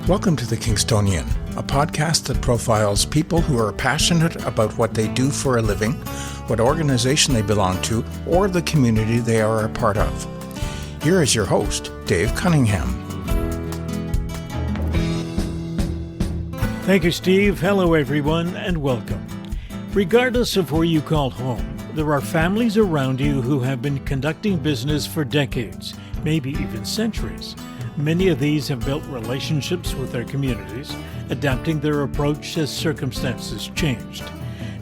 Welcome to The Kingstonian, a podcast that profiles people who are passionate about what they do for a living, what organization they belong to, or the community they are a part of. Here is your host, Dave Cunningham. Thank you, Steve. Hello, everyone, and welcome. Regardless of where you call home, there are families around you who have been conducting business for decades, maybe even centuries. Many of these have built relationships with their communities, adapting their approach as circumstances changed.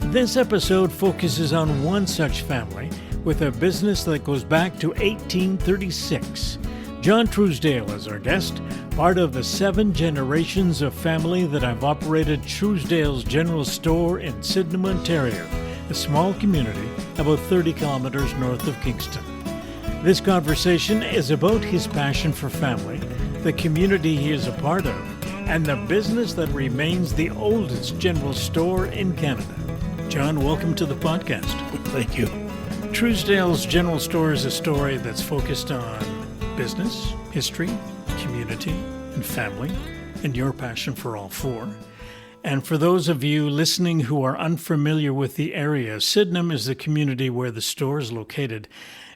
This episode focuses on one such family with a business that goes back to 1836. John Trousdale is our guest, part of the 7 generations of family that have operated Trousdale's General Store in Sydenham, Ontario, a small community about 30 kilometers north of Kingston. This conversation is about his passion for family, the community he is a part of, and the business that remains the oldest general store in Canada. John, welcome to the podcast. Thank you. Trousdale's General Store is a story that's focused on business, history, community, and family, and your passion for all 4. And for those of you listening who are unfamiliar with the area, Sydenham is the community where the store is located,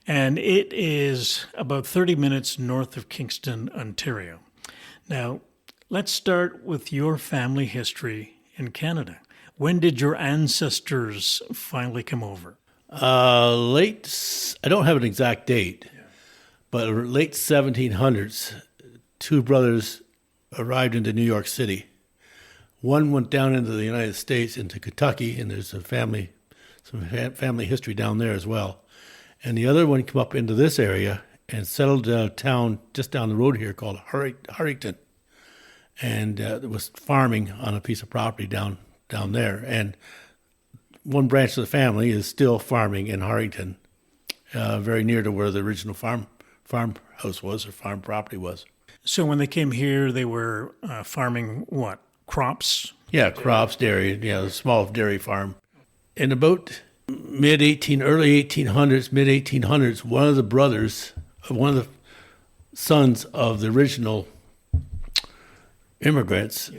and it is about 30 minutes north of Kingston, Ontario. Now, let's start with your family history in Canada. When did your ancestors finally come over? I don't have an exact date, but late 1700s, 2 brothers arrived into New York City. One went down into the United States, into Kentucky, and there's some family history down there as well. And the other one came up into this area and settled in a town just down the road here called Harrington. And it was farming on a piece of property down there. And one branch of the family is still farming in Harrington, very near to where the original farmhouse was, or farm property was. So when they came here, they were farming what? Crops? Yeah, crops, dairy, a small dairy farm. And about mid 1800s, one of the sons of the original immigrants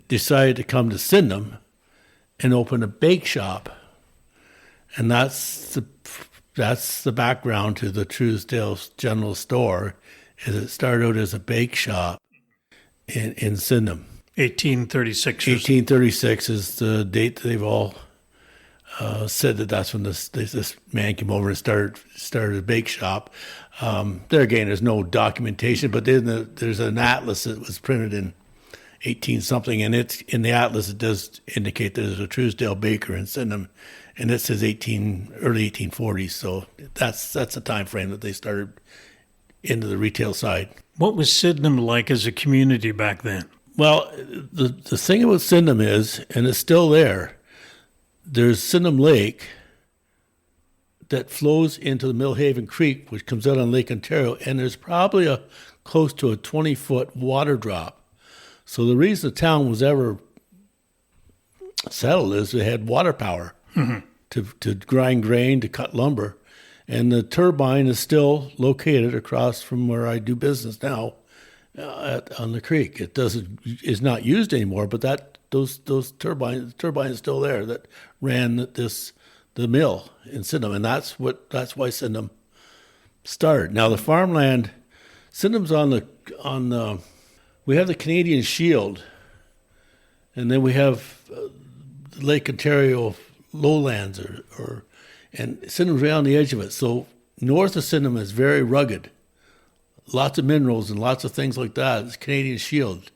decided to come to Sydenham and open a bake shop. And that's the background to the Trousdale's General Store, is it started out as a bake shop in Sydenham. 1836. 1836 is the date that they've all said that's when this man came over and started a bake shop. There again, there's no documentation, but there's an atlas that was printed in 18-something, and it's in the atlas it does indicate there's a Trousdale baker in Sydenham, and it says early 1840s. So that's the time frame that they started into the retail side. What was Sydenham like as a community back then? Well, the thing about Sydenham is, and it's still there's Sydenham Lake that flows into the Millhaven Creek, which comes out on Lake Ontario, and there's probably close to a 20-foot water drop. So the reason the town was ever settled is they had water power to grind grain, to cut lumber, and the turbine is still located across from where I do business now. On the creek, is not used anymore, but those turbines is still there that ran the mill in Sydenham, and that's why Sydenham started. Now the farmland, Sydenham's on the we have the Canadian Shield, and then we have Lake Ontario lowlands, and Sydenham's right on the edge of it. So north of Sydenham is very rugged. Lots of minerals and lots of things like that. It's Canadian Shield.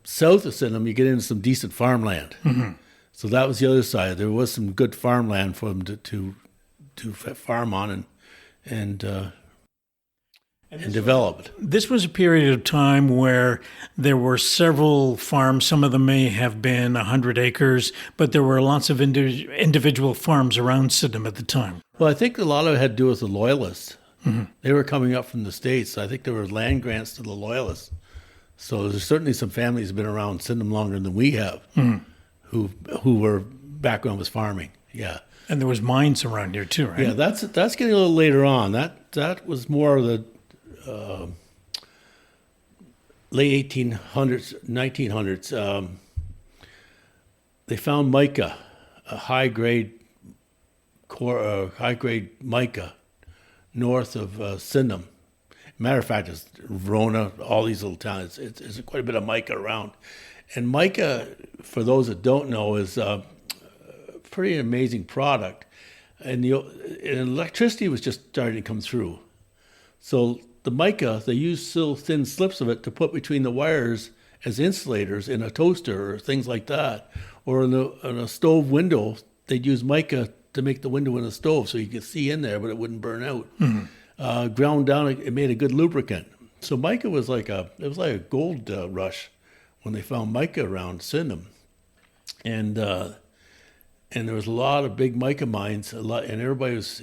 South of Sydenham, you get into some decent farmland. Mm-hmm. So that was the other side. There was some good farmland for them to farm on and develop. This was a period of time where there were several farms. Some of them may have been 100 acres, but there were lots of individual farms around Sydenham at the time. Well, I think a lot of it had to do with the Loyalists. Mm-hmm. They were coming up from the States. I think there were land grants to the Loyalists. So there's certainly some families that have been around Sydenham longer than we have, who were background was farming. Yeah. And there was mines around here too, right? Yeah, that's getting a little later on. That was more of the late 1800s, 1900s, they found mica, a high-grade mica north of Sydenham. Matter of fact, it's Verona, all these little towns. It's quite a bit of mica around. And mica, for those that don't know, is a pretty amazing product. And electricity was just starting to come through. So the mica, they used little thin slips of it to put between the wires as insulators in a toaster or things like that. Or in a stove window, they'd use mica to make the window in a stove so you could see in there, but it wouldn't burn out. Mm-hmm. Ground down, it made a good lubricant. So mica was like a gold rush when they found mica around Sydenham. And there was a lot of big mica mines, and everybody was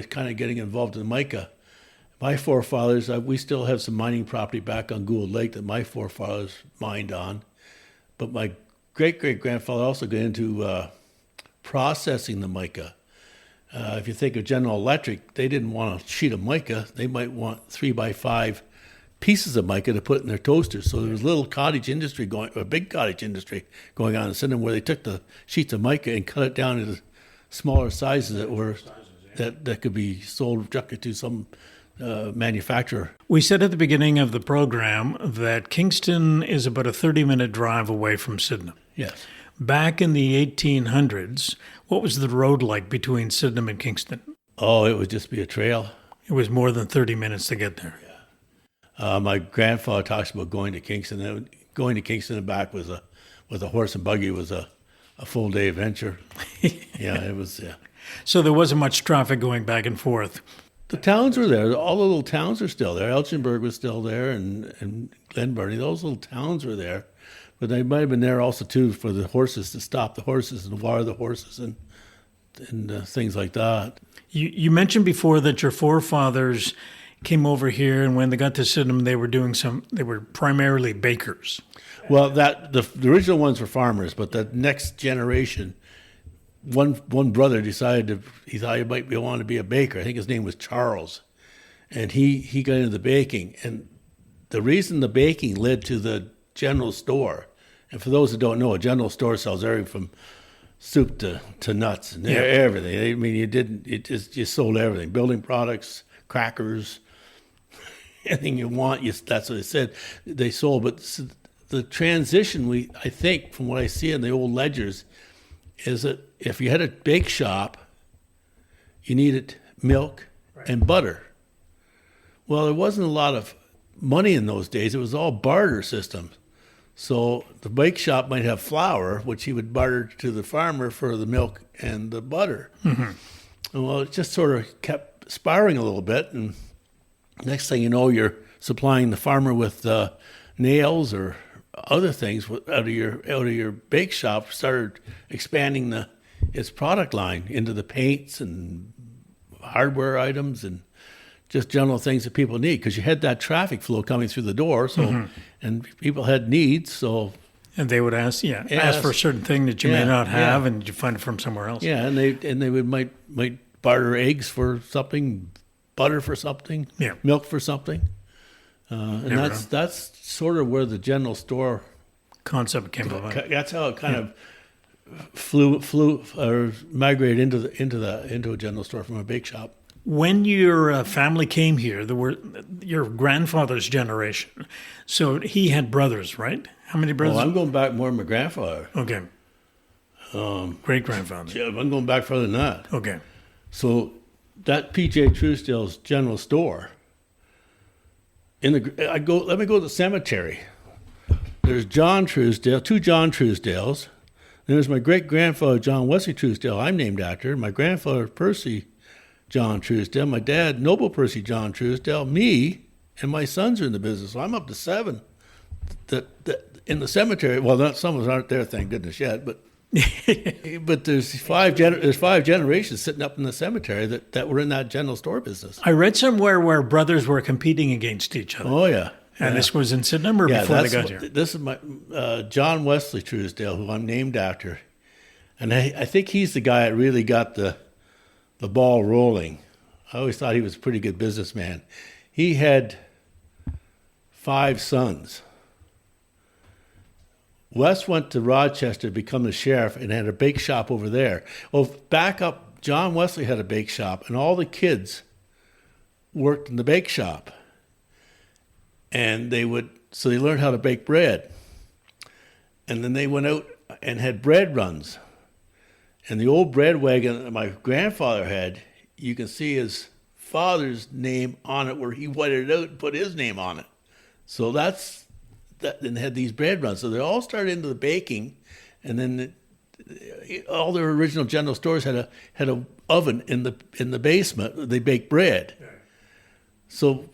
kind of getting involved in mica. My forefathers, we still have some mining property back on Gould Lake that my forefathers mined on, but my great-great-grandfather also got into processing the mica. If you think of General Electric, they didn't want a sheet of mica. They might want 3x5 pieces of mica to put in their toasters. So there was a big cottage industry going on in Sydenham where they took the sheets of mica and cut it down into smaller sizes that could be sold directly to some manufacturer. We said at the beginning of the program that Kingston is about a 30-minute drive away from Sydenham. Yes. Back in the 1800s, what was the road like between Sydenham and Kingston? Oh, it would just be a trail. It was more than 30 minutes to get there. Yeah. My grandfather talks about going to Kingston. Going to Kingston and back with a horse and buggy was a full day adventure. Yeah, it was. Yeah. So there wasn't much traffic going back and forth. The towns were there. All the little towns are still there. Elginburg was still there, and Glenburnie. Those little towns were there. But they might have been there also, too, for the horses, to stop the horses and water the horses and things like that. You mentioned before that your forefathers came over here, and when they got to Sydenham, they were primarily bakers. Well, the original ones were farmers, but the next generation, one brother decided he thought he might want to be a baker. I think his name was Charles. And he got into the baking. And the reason the baking led to the general store, and for those that don't know, a general store sells everything from soup to nuts and everything. I mean, you sold everything, building products, crackers, anything you want. That's what they said. They sold. But the transition, I think, from what I see in the old ledgers, is that if you had a bake shop, you needed milk and butter. Well, there wasn't a lot of money in those days. It was all barter system. So the bake shop might have flour, which he would barter to the farmer for the milk and the butter. Mm-hmm. And well, it just sort of kept spiraling a little bit, and next thing you know, you're supplying the farmer with nails or other things out of your bake shop. Started expanding its product line into the paints and hardware items and just general things that people need, because you had that traffic flow coming through the door. So, and people had needs. So, and they would ask for a certain thing that you may not have, and you find it from somewhere else. Yeah, and they might barter eggs for something, butter for something, milk for something, and that's sort of where the general store concept came about. That's how it kind of flew or migrated into a general store from a bake shop. When your family came here, there were your grandfather's generation. So he had brothers, right? How many brothers? Well, I'm going back more than my grandfather. Okay. Great-grandfather. Yeah, I'm going back further than that. Okay. So that P.J. Trousdale's general store, let me go to the cemetery. There's John Trousdale, two John Trousdales. There's my great-grandfather, John Wesley Trousdale, I'm named after. My grandfather, Percy John Trousdale, my dad, Noble Percy John Trousdale, me, and my sons are in the business. So I'm up to 7 that in the cemetery. Well, some of us aren't there, thank goodness yet, but there's five generations sitting up in the cemetery that were in that general store business. I read somewhere where brothers were competing against each other. Oh, yeah. And this was in Sydenham or before they got here? This is my John Wesley Trousdale, who I'm named after. And I think he's the guy that really got the ball rolling. I always thought he was a pretty good businessman. He had 5 sons. Wes went to Rochester to become the sheriff and had a bake shop over there. Well, back up, John Wesley had a bake shop, and all the kids worked in the bake shop. And they learned how to bake bread. And then they went out and had bread runs. And the old bread wagon that my grandfather had, you can see his father's name on it where he whited it out and put his name on it. So that, and had these bread runs. So they all started into the baking, and then all their original general stores had a oven in the basement. They baked bread. So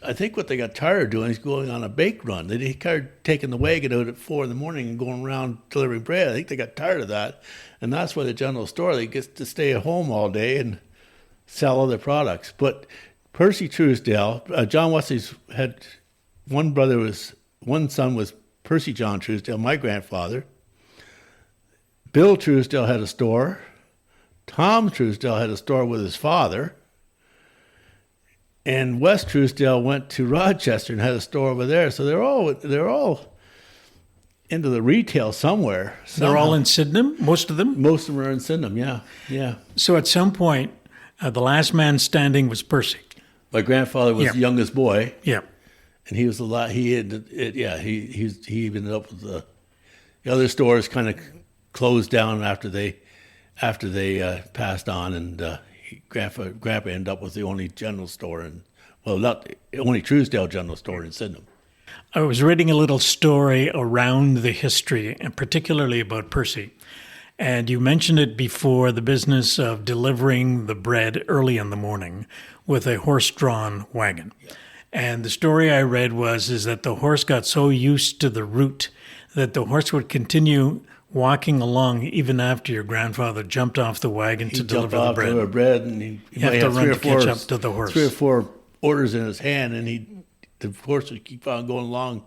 I think what they got tired of doing is going on a bake run. They started taking the wagon out at 4 a.m. and going around delivering bread. I think they got tired of that, and that's why the general store, they get to stay at home all day and sell other products. But Percy Trousdale, John Wesley's had one son was Percy John Trousdale, my grandfather. Bill Trousdale had a store. Tom Trousdale had a store with his father. And Wes Trousdale went to Rochester and had a store over there. So they're all into the retail somewhere. They're all in Sydenham, most of them? Most of them are in Sydenham, yeah. So at some point, the last man standing was Percy. My grandfather was the youngest boy. Yeah. And he was he ended up with the other stores kind of closed down after they passed on, and Grandpa ended up with the only general store, not the only Trousdale general store in Sydenham. I was reading a little story around the history, and particularly about Percy. And you mentioned it before, the business of delivering the bread early in the morning with a horse-drawn wagon. Yeah. And the story I read is that the horse got so used to the route that the horse would continue walking along even after your grandfather jumped off the wagon to deliver the bread. Deliver bread, and he have to run to catch up to the horse. 3 or 4 orders in his hand, and the horse would keep on going along.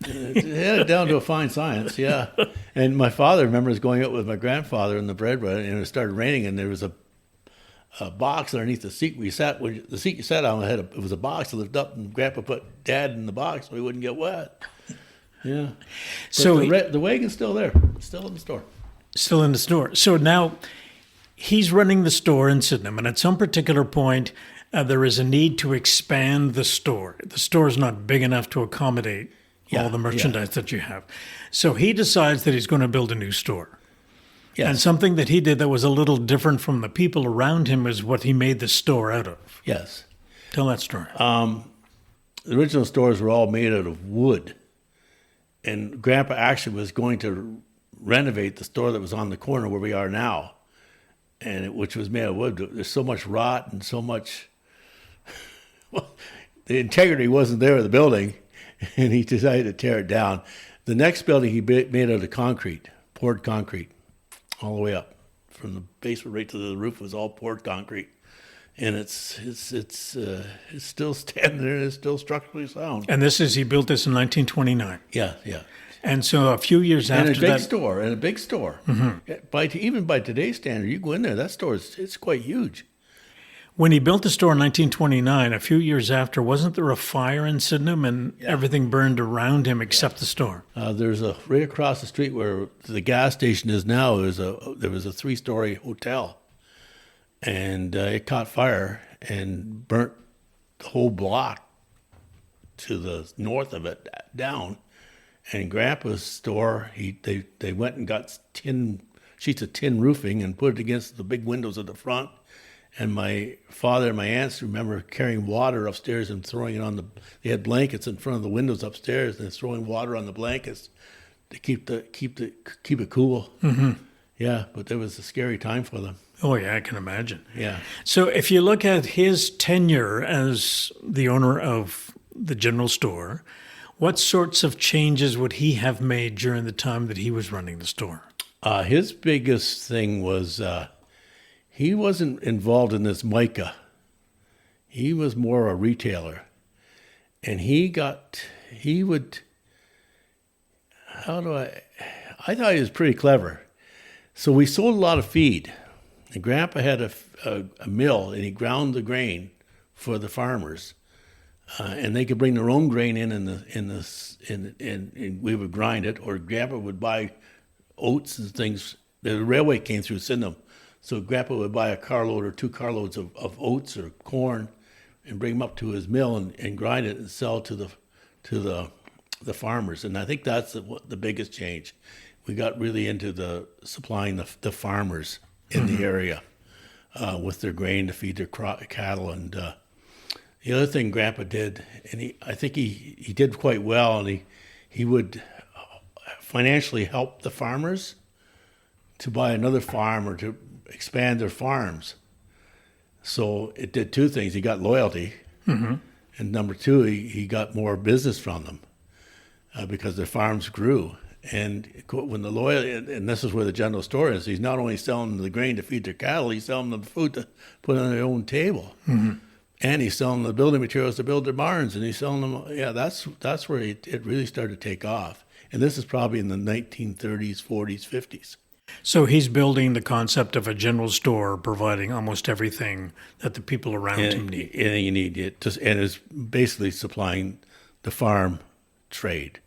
It had it down to a fine science, yeah. And my father remembers going out with my grandfather in the bread run, and it started raining, and there was a box underneath the seat we sat. The seat you sat on it was a box that lifted up, and Grandpa put Dad in the box so he wouldn't get wet. Yeah. But so the wagon's still there, still in the store. Still in the store. So now he's running the store in Sydenham, and at some particular point, there is a need to expand the store. The store is not big enough to accommodate all the merchandise that you have. So he decides that he's going to build a new store. Yes. And something that he did that was a little different from the people around him is what he made the store out of. Yes. Tell that story. The original stores were all made out of wood. And Grandpa actually was going to renovate the store that was on the corner where we are now, which was made of wood. There's so much rot and so much... the integrity wasn't there of the building, and he decided to tear it down. The next building he made out of concrete, poured concrete, all the way up. From the basement right to the roof was all poured concrete. And it's still standing there, and it's still structurally sound. And he built this in 1929. Yeah. And so a few years after that... And a big store. Mm-hmm. Even by today's standard, you go in there, that store it's quite huge. When he built the store in 1929, a few years after, wasn't there a fire in Sydenham and everything burned around him except the store? There's right across the street where the gas station is now, there was a 3-story hotel. And it caught fire and burnt the whole block to the north of it down. And Grandpa's store, they went and got sheets of tin roofing and put it against the big windows at the front. And my father and my aunts remember carrying water upstairs and throwing it they had blankets in front of the windows upstairs and throwing water on the blankets to keep it cool. Mm-hmm. Yeah, but it was a scary time for them. Oh, yeah, I can imagine. Yeah. So if you look at his tenure as the owner of the general store, what sorts of changes would he have made during the time that he was running the store? His biggest thing was he wasn't involved in this mica. He was more a retailer. And I thought he was pretty clever. So we sold a lot of feed. And Grandpa had a mill, and he ground the grain for the farmers. and they could bring their own grain in, and we would grind it, or Grandpa would buy oats and things. The railway came through Sydenham, so Grandpa would buy a carload or 2 carloads of oats or corn, and bring them up to his mill and grind it and sell to the farmers. And I think that's the biggest change. We got really into the supplying the farmers in the area with their grain to feed their cattle. And the other thing Grandpa did, and I think he did quite well, and he would financially help the farmers to buy another farm or to expand their farms. So it did 2 things. He got loyalty, and number 2, he got more business from them because their farms grew. And when the loyalty, and this is where the general store is, he's not only selling them the grain to feed their cattle, he's selling them the food to put on their own table. And he's selling the building materials to build their barns, and he's selling them. Yeah, that's where it really started to take off. And this is probably in the 1930s, 40s, 50s. So he's building the concept of a general store, providing almost everything that the people around him need. Anything you need, and is basically supplying the farm trade.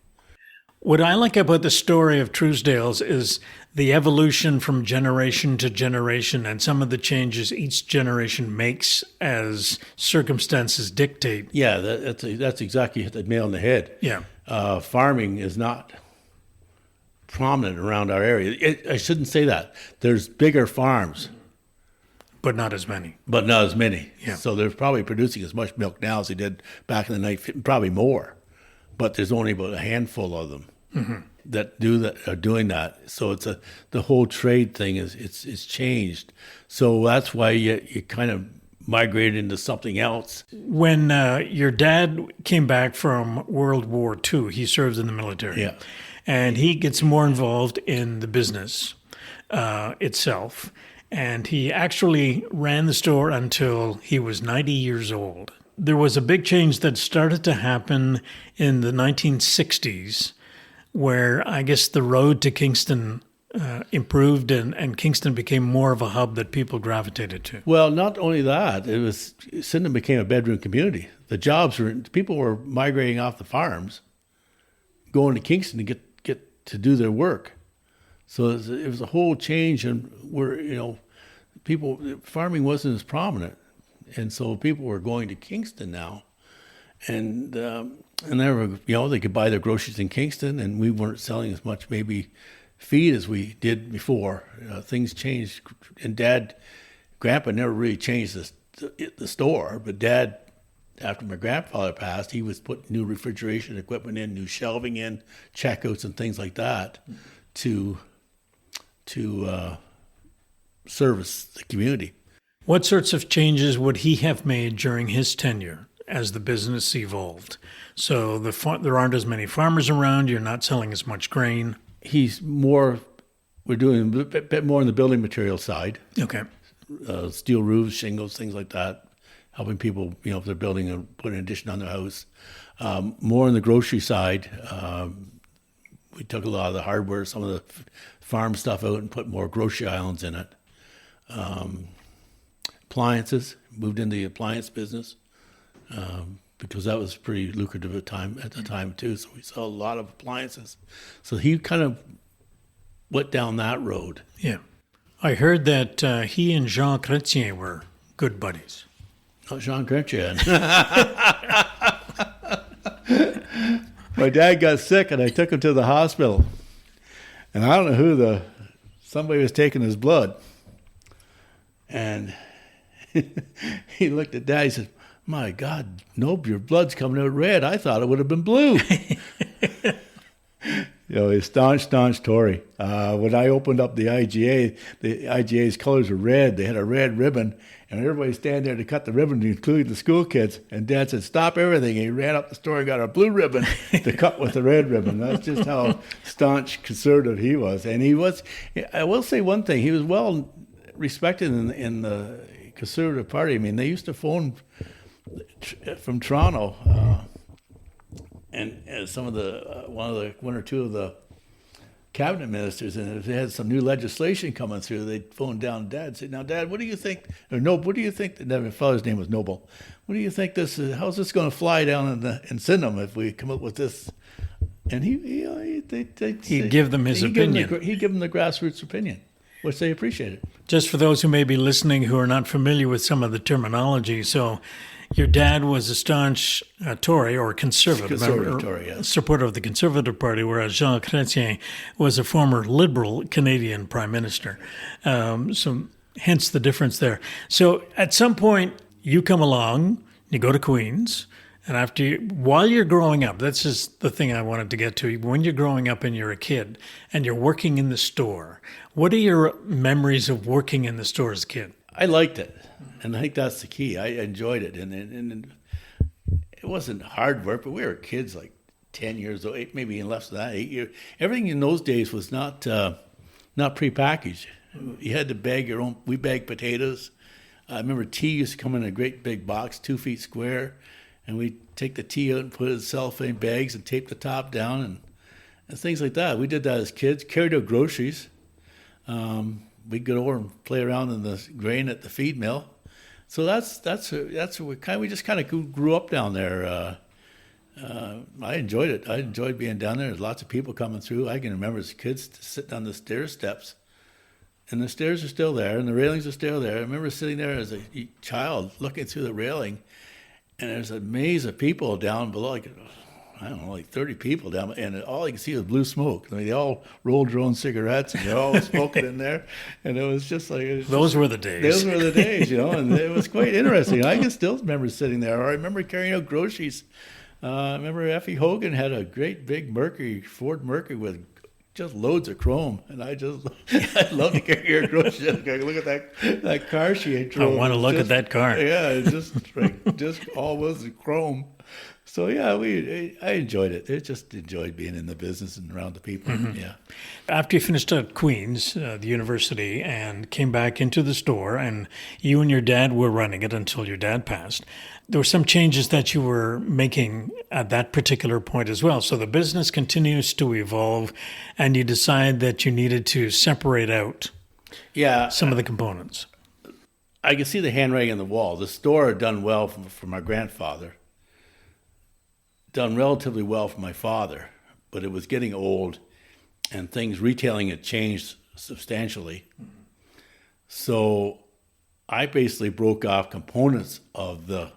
What I like about the story of Trousdale's is the evolution from generation to generation and some of the changes each generation makes as circumstances dictate. Yeah, that's exactly hit the nail on the head. Yeah. Farming is not prominent around our area. I shouldn't say that. There's bigger farms. But not as many. Yeah. So they're probably producing as much milk now as they did back in the night, probably more. But there's only about a handful of them that are doing that. So it's the whole trade thing it's changed. So that's why you kind of migrated into something else. When your dad came back from World War II, he served in the military. Yeah. And he gets more involved in the business itself. And he actually ran the store until he was 90 years old. There was a big change that started to happen in the 1960s, where I guess the road to Kingston improved and Kingston became more of a hub that people gravitated to. Well, not only that, Sydenham became a bedroom community. People were migrating off the farms, going to Kingston to get to do their work. So it was a whole change, and farming wasn't as prominent. And so people were going to Kingston now, and they could buy their groceries in Kingston, and we weren't selling as much maybe feed as we did before. Things changed, and Grandpa never really changed the store, but Dad, after my grandfather passed, he was putting new refrigeration equipment in, new shelving in, checkouts and things like that to service the community. What sorts of changes would he have made during his tenure as the business evolved? So there aren't as many farmers around, you're not selling as much grain. We're doing a bit more on the building material side. Okay. Steel roofs, shingles, things like that, helping people, if they're building or putting an addition on their house. More on the grocery side, we took a lot of the hardware, some of the farm stuff out and put more grocery islands in it. Appliances, moved into the appliance business because that was pretty lucrative at the time too. So we saw a lot of appliances. So he kind of went down that road. Yeah. I heard that he and Jean Chrétien were good buddies. Oh, Jean Chrétien. My dad got sick and I took him to the hospital. And I don't know somebody was taking his blood. And he looked at Dad, he said, "My God, nope, your blood's coming out red. I thought it would have been blue." He's staunch Tory. When I opened up the IGA's colors were red. They had a red ribbon, and everybody standing there to cut the ribbon, including the school kids. And Dad said, "Stop everything." And he ran up the store and got a blue ribbon to cut with the red ribbon. That's just how staunch conservative he was. And I will say one thing, he was well respected in the Conservative Party. I mean, they used to phone from Toronto, and some of one or two of the cabinet ministers, and if they had some new legislation coming through, they'd phone down Dad and say, "Now, Dad, what do you think?" Or no, what do you think? My father's name was Noble. What do you think this is? How's this going to fly down in Sydenham if we come up with this? And He'd give them his opinion. He'd give them the grassroots opinion, which they appreciated. Just for those who may be listening who are not familiar with some of the terminology, so your dad was a staunch Tory or conservative Tory, yes. supporter of the Conservative Party, whereas Jean Chrétien was a former Liberal Canadian Prime Minister. So hence the difference there. So at some point, you come along, you go to Queen's, and while you're growing up, that's just the thing I wanted to get to. When you're growing up and you're a kid and you're working in the store, what are your memories of working in the store as a kid? I liked it, and I think that's the key. I enjoyed it, and it wasn't hard work, but we were kids, like 10 years old, maybe even less than that, 8 years. Everything in those days was not prepackaged. You had to bag your own. We bagged potatoes. I remember tea used to come in a great big box, 2 feet square, and we'd take the tea out and put it in cellophane bags and tape the top down and things like that. We did that as kids, carried out groceries. We'd go over and play around in the grain at the feed mill. So that's what we just kind of grew up down there. I enjoyed it. I enjoyed being down there. There's lots of people coming through. I can remember as kids sitting on the stair steps, and the stairs are still there, and the railings are still there. I remember sitting there as a child looking through the railing, and there's a maze of people down below, like 30 people down, and all you can see was blue smoke. I mean, they all rolled their own cigarettes, and they're all smoking in there, and it was just like... Those were the days. Those were the days, and it was quite interesting. I can still remember sitting there, or I remember carrying out groceries. I remember Effie Hogan had a great big Ford Mercury with just loads of chrome, and I love to carry her groceries. Look at that car she had drove. I want to look at that car. Yeah, it's just all was chrome. So yeah, I enjoyed it. I just enjoyed being in the business and around the people. Mm-hmm. Yeah. After you finished at Queen's, the university, and came back into the store, and you and your dad were running it until your dad passed, there were some changes that you were making at that particular point as well. So the business continues to evolve, and you decide that you needed to separate out some of the components. I can see the handwriting on the wall. The store had done well for my grandfather, done relatively well for my father, but it was getting old, and retailing had changed substantially. So I basically broke off components of the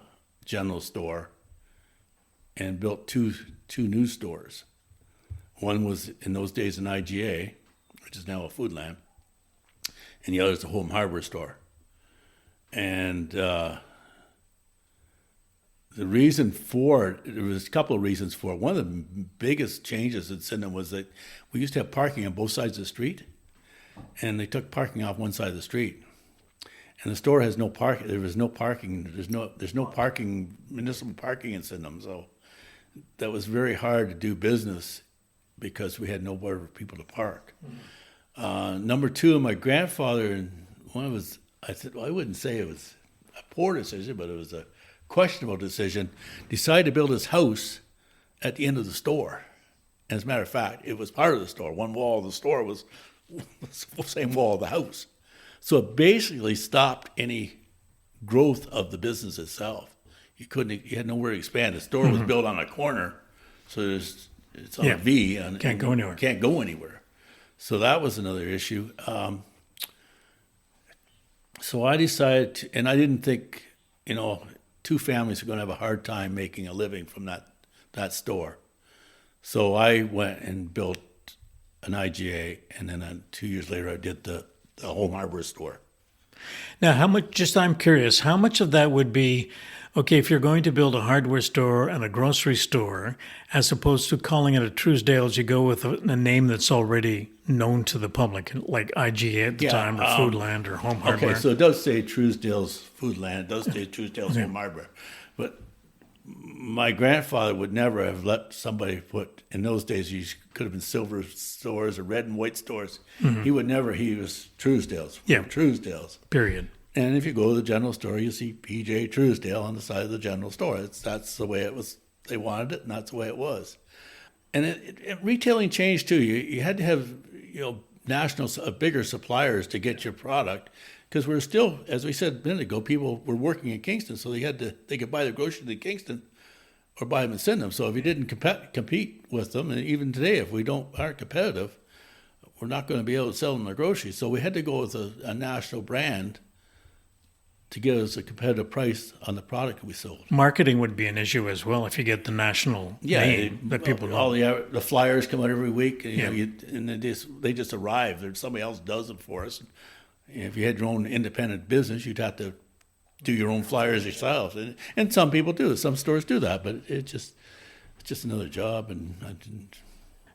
general store and built two new stores. One was in those days an IGA, which is now a Foodland, and the other is a home hardware store. And the reason for it, there was a couple of reasons for it. One of the biggest changes in Sydenham was that we used to have parking on both sides of the street, and they took parking off one side of the street. And the store has no parking. There was no parking. There's no parking, municipal parking in Sydenham. So that was very hard to do business because we had nowhere for people to park. Mm-hmm. Number two, my grandfather, and I said, well, I wouldn't say it was a poor decision, but it was a questionable decision, decided to build his house at the end of the store. As a matter of fact, it was part of the store. One wall of the store was the same wall of the house. So it basically stopped any growth of the business itself. You had nowhere to expand. The store was built on a corner, so it's on a V. And can't go anywhere. Can't go anywhere. So that was another issue. So I decided, and I didn't think, two families were going to have a hard time making a living from that store. So I went and built an IGA, and then 2 years later I did the home hardware store. Now, I'm curious, how much of that would be, okay, if you're going to build a hardware store and a grocery store, as opposed to calling it a Trousdale's, you go with a name that's already known to the public, like IGA at the time, or Foodland, or Home Hardware? Okay, so it does say Trousdale's Foodland, it does say Trousdale's Home Hardware, but my grandfather would never have let somebody put, in those days you could have been silver stores or red and white stores. Mm-hmm. He was Trousdale's. Yeah. Trousdale's. Period. And if you go to the general store, you see PJ Trousdale on the side of the general store. That's the way it was. They wanted it, and that's the way it was. retailing changed too. You had to have national bigger suppliers to get your product, because we're still, as we said a minute ago, people were working in Kingston, so they could buy their groceries in Kingston or buy them and send them. So if you didn't compete with them, and even today, if we aren't competitive, we're not going to be able to sell them their groceries. So we had to go with a national brand to give us a competitive price on the product we sold. Marketing would be an issue as well if you get the national name that people know. All the flyers come out every week, and they just arrive. Somebody else does them for us. If you had your own independent business, you'd have to do your own flyers yourself, and some people do. Some stores do that, but it's just another job, and I didn't.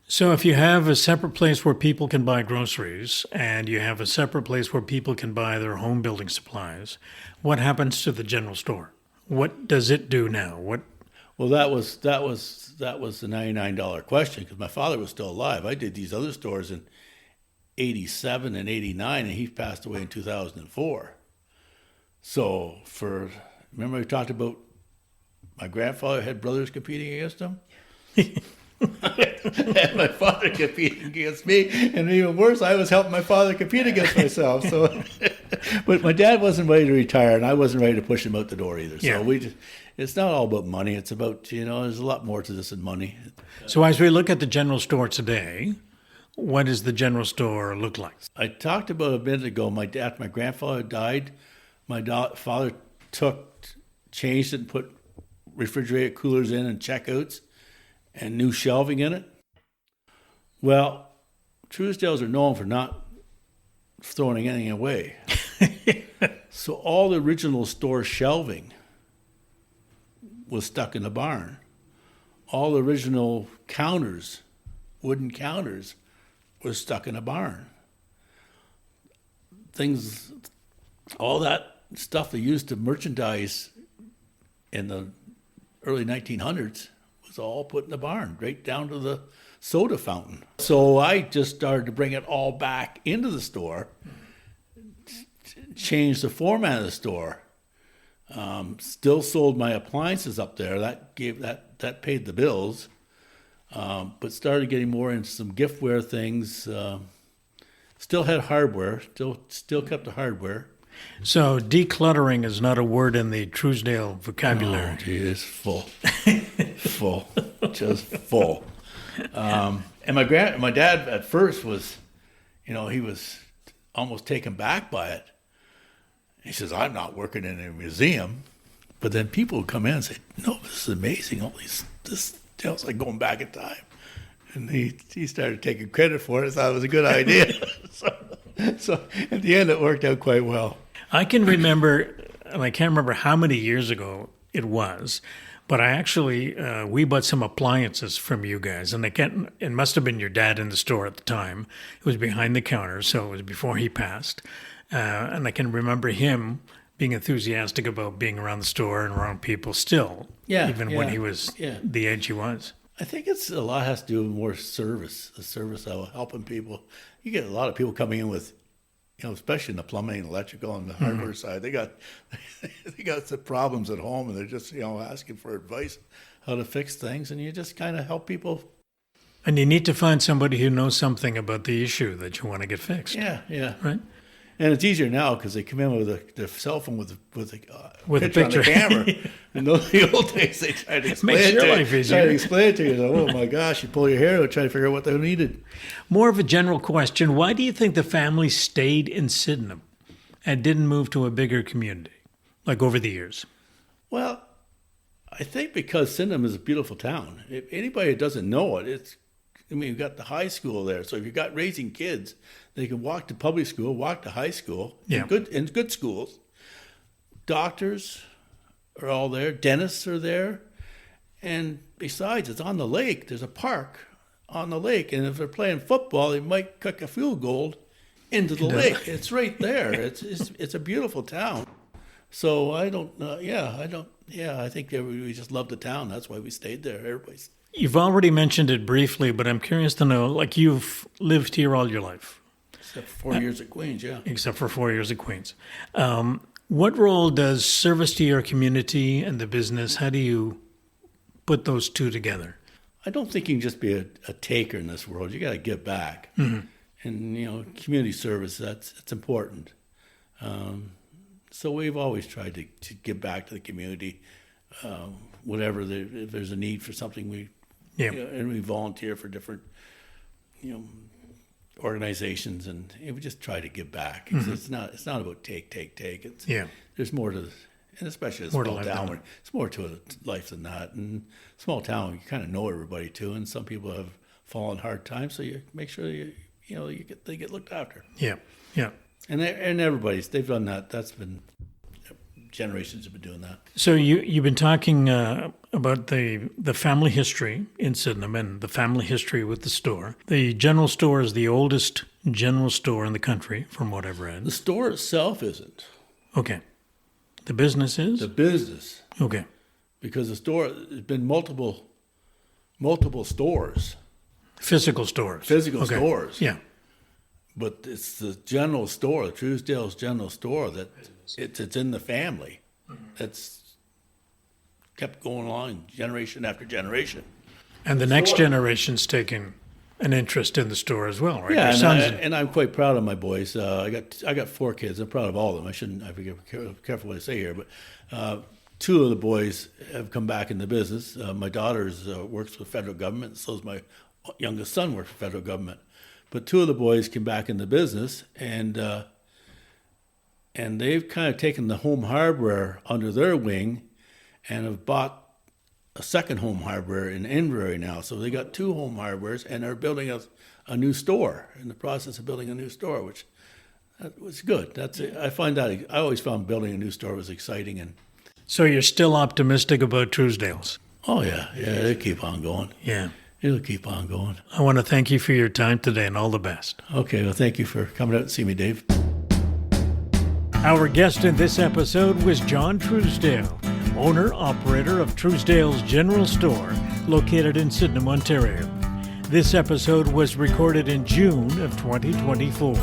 So if you have a separate place where people can buy groceries and you have a separate place where people can buy their home building supplies, what happens to the general store? What does it do now? Well, that was the $99 question, because my father was still alive. I did these other stores in 87 and 89, and he passed away in 2004. So remember we talked about my grandfather had brothers competing against him? And my father competing against me, and even worse, I was helping my father compete against myself. So, but my dad wasn't ready to retire, and I wasn't ready to push him out the door either. So it's not all about money. It's about, there's a lot more to this than money. So as we look at the general store today, what does the general store look like? I talked about a minute ago, after my grandfather died, my father changed it and put refrigerated coolers in and checkouts and new shelving in it. Well, Trousdales are known for not throwing anything away. So all the original store shelving was stuck in the barn. All the original counters, wooden counters, was stuck in a barn. All that stuff they used to merchandise in the early 1900s was all put in the barn, right down to the soda fountain. So I just started to bring it all back into the store, change the format of the store. Still sold my appliances up there. That paid the bills. But started getting more into some giftware things. Still had hardware. Still kept the hardware. So decluttering is not a word in the Trousdale vocabulary. Oh, geez, it's full, just full. And my dad at first was, he was almost taken back by it. He says, "I'm not working in a museum," but then people would come in and say, "No, this is amazing. This feels like going back in time." And he started taking credit for it. I thought it was a good idea. So at the end, it worked out quite well. I can remember, and I can't remember how many years ago it was, but I actually, we bought some appliances from you guys, and it must have been your dad in the store at the time. It was behind the counter, so it was before he passed. And I can remember him being enthusiastic about being around the store and around people still, when he was the age he was. I think a lot has to do with more service, the service of helping people. You get a lot of people coming in with, especially in the plumbing and electrical and the hardware side, they got some problems at home, and they're just, asking for advice how to fix things, and you just kind of help people. And you need to find somebody who knows something about the issue that you want to get fixed. Yeah. Right? And it's easier now because they come in with their cell phone with a picture on the camera. In the old days, they tried to explain it to you. Oh my gosh, you pull your hair out, try to figure out what they needed. More of a general question: why do you think the family stayed in Sydenham and didn't move to a bigger community, like over the years? Well, I think because Sydenham is a beautiful town. If anybody that doesn't know it, you've got the high school there. So if you've got raising kids, they can walk to public school, walk to high school, in good schools. Doctors are all there. Dentists are there. And besides, it's on the lake. There's a park on the lake. And if they're playing football, they might kick a field goal into the lake. It's right there. It's a beautiful town. So I think we just love the town. That's why we stayed there. Everybody's. You've already mentioned it briefly, but I'm curious to know, like, you've lived here all your life. Except for 4 years at Queens, yeah. Except for 4 years at Queens. What role does service to your community and the business, how do you put those two together? I don't think you can just be a taker in this world. You got to give back. And, community service, it's important. So we've always tried to give back to the community. Whatever, if there's a need for something, and we volunteer for different, organizations, and we just try to give back. It's not about take. There's more to, and especially a small town, it's more to life than that. And small town, you kind of know everybody too, and some people have fallen hard times, so you make sure they get looked after. Yeah. And everybody's, they've done that. That's been, generations have been doing that. So you've been talking about the family history in Sydenham and the family history with the store. The general store is the oldest general store in the country, from what I've read. The store itself isn't. Okay. The business is? The business. Okay. Because the store, there's been multiple stores. Physical stores. Stores. Yeah. But it's the general store, the Trousdale's general store, that it's in the family. That's kept going on generation after generation. And the next generation's taking an interest in the store as well, right? Yeah, and I'm quite proud of my boys. I got 4 kids. I'm proud of all of them. I be careful what I say here, but 2 of the boys have come back in the business. My daughter works for the federal government, so does my youngest son works for the federal government. But 2 of the boys came back in the business, and they've kind of taken the home hardware under their wing and have bought a second home hardware in Inverary now. So they got 2 home hardwares, and they're building a new store, in the process of building a new store, which was good. I always found building a new store was exciting. And so you're still optimistic about Trousdale's? Oh, yeah, they keep on going. Yeah. It'll keep on going. I want to thank you for your time today and all the best. Okay, well, thank you for coming out and see me, Dave. Our guest in this episode was John Trousdale, owner-operator of Trousdale's General Store, located in Sydenham, Ontario. This episode was recorded in June of 2024.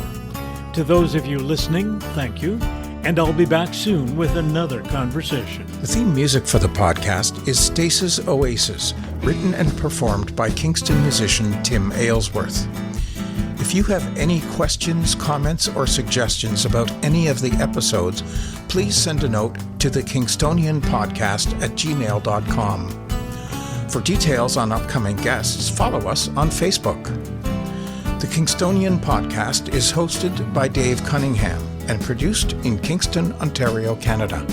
To those of you listening, thank you, and I'll be back soon with another conversation. The theme music for the podcast is Stasis Oasis, written and performed by Kingston musician Tim Aylesworth. If you have any questions, comments, or suggestions about any of the episodes, please send a note to thekingstonianpodcast@gmail.com. For details on upcoming guests, follow us on Facebook. The Kingstonian Podcast is hosted by Dave Cunningham and produced in Kingston, Ontario, Canada.